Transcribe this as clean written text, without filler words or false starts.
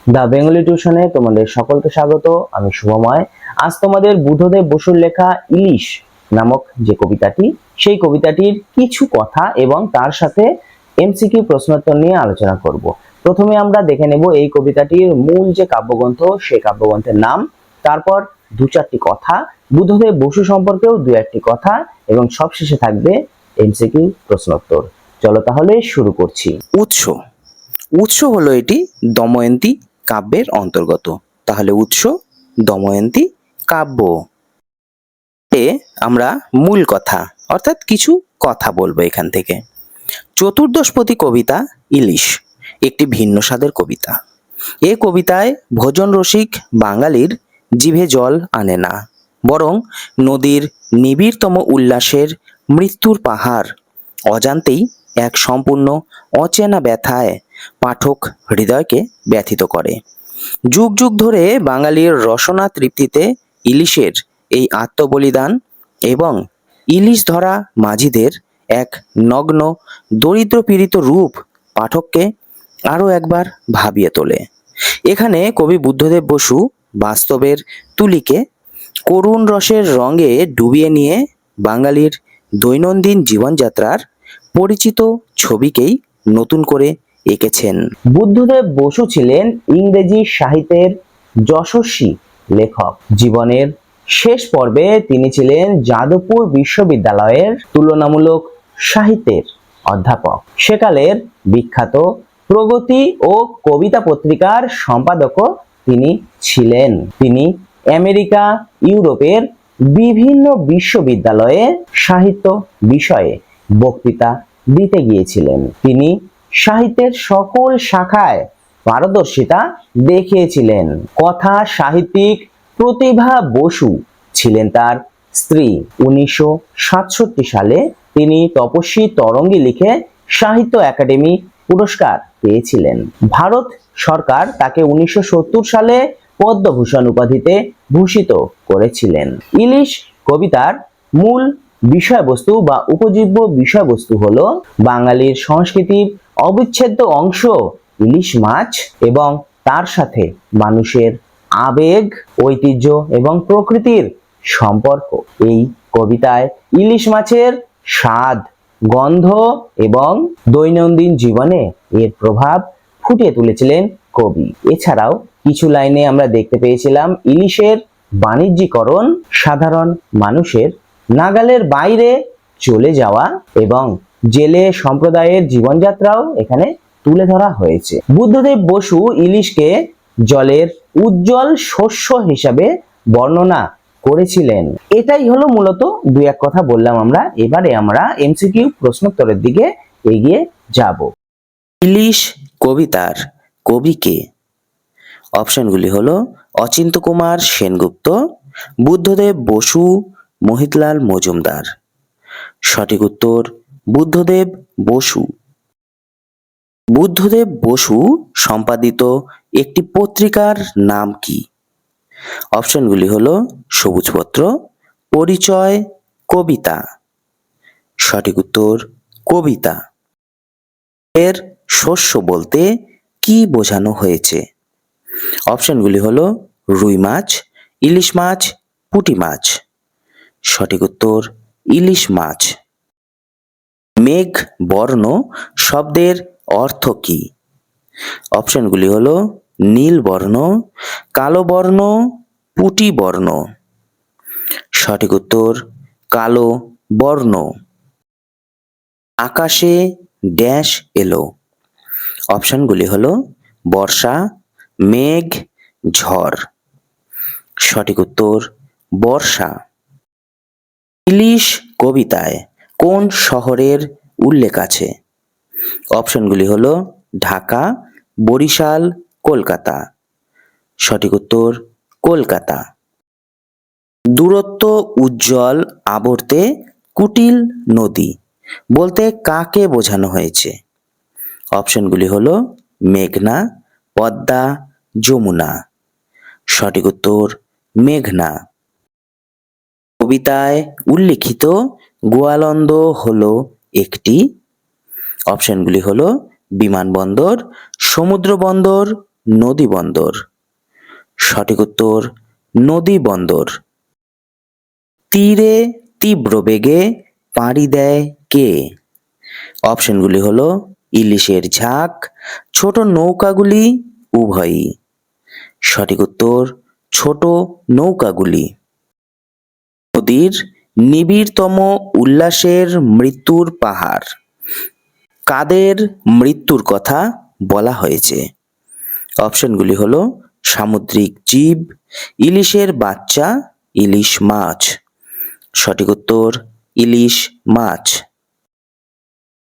দা Bengali টিউশনে তোমাদের সকলকে স্বাগত। আমি শুভময়। আজ তোমাদের বুদ্ধদেব বসুর লেখা ইলিশ নামক যে কবিতাটি, সেই কবিতাটির কিছু কথা এবং তার সাথে এমসিকিউ প্রশ্নোত্তর নিয়ে আলোচনা করব। প্রথমে আমরা দেখে নেব এই কবিতাটির মূল যে কাব্যগ্রন্থ, সেই কাব্যগ্রন্থের নাম, তারপর দু চারটি কথা, বুদ্ধদেব বসু সম্পর্কেও দু একটি কথা, এবং সবশেষে থাকবে এমসিকিউ প্রশ্নোত্তর। চলো তাহলে শুরু করছি। উৎস উৎস হলো এটি দময়ন্তী কাব্যের অন্তর্গত। তাহলে উৎস দময়ন্তী কাব্য। আমরা মূল কথা অর্থাৎ কিছু কথা বলবো এখান থেকে। চতুর্দশপদী কবিতা ইলিশ একটি ভিন্ন স্বাদের কবিতা। এ কবিতায় ভোজন রসিক বাঙালির জিভে জল আনে না, বরং নদীর নিবিড়তম উল্লাসের মৃত্যুর পাহাড় অজান্তেই এক সম্পূর্ণ অচেনা ব্যথায় পাঠক হৃদয়কে ব্যথিত করে। যুগ যুগ ধরে বাঙালির রসনা তৃপ্তিতে ইলিশের এই আত্মবলিদান এবং ইলিশ ধরা মাঝিদের এক নগ্ন দরিদ্র পীড়িত রূপ পাঠককে আরও একবার ভাবিয়ে তোলে। এখানে কবি বুদ্ধদেব বসু বাস্তবের তুলিকে করুণ রসের রঙে ডুবিয়ে নিয়ে বাঙালির দৈনন্দিন জীবনযাত্রার পরিচিত ছবিকেই নতুন করে এঁকেছেন। বুদ্ধদেব বসু ছিলেন ইংরেজি সাহিত্যের যশস্বী লেখক। জীবনের শেষ পর্বে তিনি ছিলেন যাদবপুর বিশ্ববিদ্যালয়ের তুলনামূলক সাহিত্যের অধ্যাপক। সেকালের বিখ্যাত প্রগতি ও কবিতা পত্রিকার সম্পাদকও তিনি ছিলেন। তিনি আমেরিকা, ইউরোপের বিভিন্ন বিশ্ববিদ্যালয়ে সাহিত্য বিষয়ে বক্তৃতা দিতে গিয়েছিলেন। তিনি সাহিত্যের সকল শাখায় পারদর্শিতা দেখিয়েছিলেন। কথা সাহিত্যিক প্রতিভা বসু ছিলেন তার স্ত্রী। 1967 সালে তিনি তপস্বী তরঙ্গী লিখে সাহিত্য একাডেমি পুরস্কার পেয়েছিলেন। ভারত সরকার তাকে 1970 সালে পদ্মভূষণ উপাধিতে ভূষিত করেছিলেন। ইলিশ কবিতার মূল বিষয়বস্তু বা উপজীব্য বিষয়বস্তু হলো বাঙালির সংস্কৃতির অবিচ্ছেদ্য অংশ ইলিশ মাছ এবং তার সাথে মানুষের আবেগ, ঐতিহ্য এবং প্রকৃতির সম্পর্ক। এই কবিতায় ইলিশ মাছের স্বাদ, গন্ধ এবং দৈনন্দিন জীবনে এর প্রভাব ফুটিয়ে তুলেছিলেন কবি। এছাড়াও কিছু লাইনে আমরা দেখতে পেয়েছিলাম ইলিশের বাণিজ্যিকরণ, সাধারণ মানুষের নাগালের বাইরে চলে যাওয়া এবং জেলে সম্প্রদায়ের জীবনযাত্রাও এখানে তুলে ধরা হয়েছে। বুদ্ধদেব বসু ইলিশকে জলের উজ্জ্বল শস্য হিসাবে বর্ণনা করেছিলেন। এটাই হলো মূলত দু এক কথা বললাম আমরা। এবারে আমরা এমসিকিউ প্রশ্নোত্তরের দিকে এগিয়ে যাব। ইলিশ কবিতার কবি কে? অপশনগুলি হলো অচিন্ত্য কুমার সেনগুপ্ত, বুদ্ধদেব বসু, মোহিতলাল মজুমদার। সঠিক উত্তর বুদ্ধদেব বসু। বুদ্ধদেব বসু সম্পাদিত একটি পত্রিকার নাম কি? অপশনগুলি হলো সবুজপত্র, পরিচয়, কবিতা। সঠিক উত্তর কবিতা। এর শস্য বলতে কি বোঝানো হয়েছে? অপশনগুলি হলো রুই মাছ, ইলিশ মাছ, পুঁটি মাছ। সঠিক উত্তর ইলিশ মাছ। মেঘ বর্ণ শব্দের অর্থ কি? অপশনগুলি হলো নীল বর্ণ, কালো বর্ণ, পুঁটি বর্ণ। সঠিক উত্তর কালো বর্ণ। আকাশে ড্যাশ এলো। অপশনগুলি হলো বর্ষা, মেঘ, ঝড়। সঠিক উত্তর বর্ষা। ইলিশ কবিতায় কোন শহরের উল্লেখ আছে? অপশনগুলি হলো ঢাকা, বরিশাল, কলকাতা। সঠিক উত্তর কলকাতা। দূরত্ব উজ্জ্বল আবর্তে কুটিল নদী বলতে কাকে বোঝানো হয়েছে? অপশনগুলি হলো মেঘনা, পদ্মা, যমুনা। সঠিক উত্তর মেঘনা। কবিতায় উল্লিখিত গোয়ালন্দ হলো একটি। অপশনগুলি হলো বিমানবন্দর, সমুদ্র বন্দর, নদী বন্দর। সঠিক উত্তর নদী বন্দর। তীরে তীব্র বেগে পাড়ি দেয় কে? অপশনগুলি হলো ইলিশের ঝাঁক, ছোট নৌকাগুলি, উভয়ই। সঠিক উত্তর ছোট নৌকাগুলি। নদীর নিবিড়তম উল্লাসের মৃত্যুর পাহাড়, কাদের মৃত্যুর কথা বলা হয়েছে? অপশনগুলি হলো সামুদ্রিক জীব, ইলিশের বাচ্চা, ইলিশ মাছ। সঠিক উত্তর ইলিশ মাছ।